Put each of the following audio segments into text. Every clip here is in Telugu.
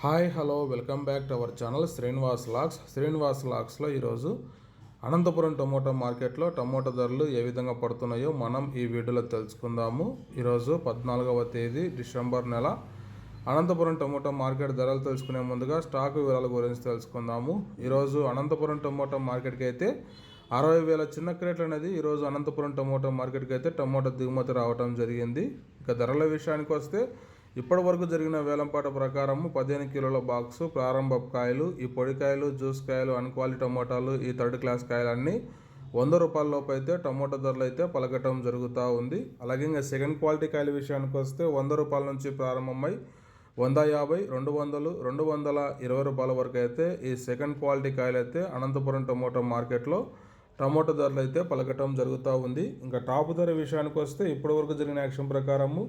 Hi hello welcome back to our channel Srinivas లాగ్స్లో ఈరోజు అనంతపురం టమోటా మార్కెట్లో టమోటా ధరలు ఏ విధంగా పడుతున్నాయో మనం ఈ వీడియోలో తెలుసుకుందాము. ఈరోజు 14వ తేదీ డిసెంబర్ నెల. అనంతపురం టమోటా మార్కెట్ ధరలు తెలుసుకునే ముందుగా స్టాక్ వివరాల గురించి తెలుసుకుందాము. ఈరోజు అనంతపురం టమోటా మార్కెట్కి అయితే 60,000 చిన్న క్రేట్లు అనేది ఈరోజు అనంతపురం టమోటా మార్కెట్కి అయితే టమోటా దిగుమతి రావడం జరిగింది. ఇక ధరల విషయానికి వస్తే ఇప్పటి వరకు జరిగిన వేలంపాట ప్రకారము 15 కిలోల బాక్సు ప్రారంభ కాయలు, ఈ పొడికాయలు, జ్యూస్ కాయలు, అన్క్వాలిటీ టమోటాలు, ఈ థర్డ్ క్లాస్ కాయలు అన్నీ 100 రూపాయల లోపు అయితే టమోటా ధరలు అయితే పలకటం జరుగుతూ ఉంది. అలాగే ఇంకా సెకండ్ క్వాలిటీ కాయల విషయానికి వస్తే 100 రూపాయల నుంచి ప్రారంభమై 150, 200, 220 రూపాయల వరకు అయితే ఈ సెకండ్ క్వాలిటీ కాయలు అయితే అనంతపురం టమోటా మార్కెట్లో టమోటా ధరలు అయితే పలకటం జరుగుతూ ఉంది. ఇంకా టాప్ ధర విషయానికి వస్తే ఇప్పటి వరకు జరిగిన యాక్షన్ ప్రకారము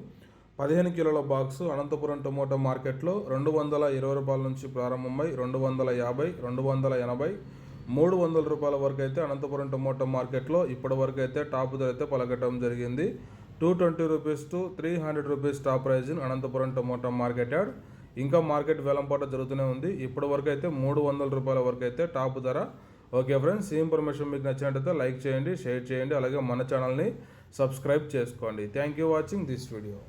15 కిలోల బాక్సు అనంతపురం టమోటా మార్కెట్లో 220 రూపాయల నుంచి ప్రారంభమై 250, 280, 300 రూపాయల వరకు అయితే అనంతపురం టమోటా మార్కెట్లో ఇప్పటి వరకు అయితే టాప్ ధర అయితే పలకటం జరిగింది. 220 rupees to 300 rupees top price in Anantapuram tomato market yard. ఇంకా మార్కెట్ వేలంపాట జరుగుతూనే ఉంది. ఇప్పటి వరకు అయితే 300 రూపాయల వరకు అయితే టాప్ ధర. ఓకే ఫ్రెండ్స్, ఈ ఇన్ఫర్మేషన్ మీకు నచ్చినట్టయితే లైక్ చేయండి, షేర్ చేయండి, అలాగే మన ఛానల్ని సబ్స్క్రైబ్ చేసుకోండి. Thank you watching this video.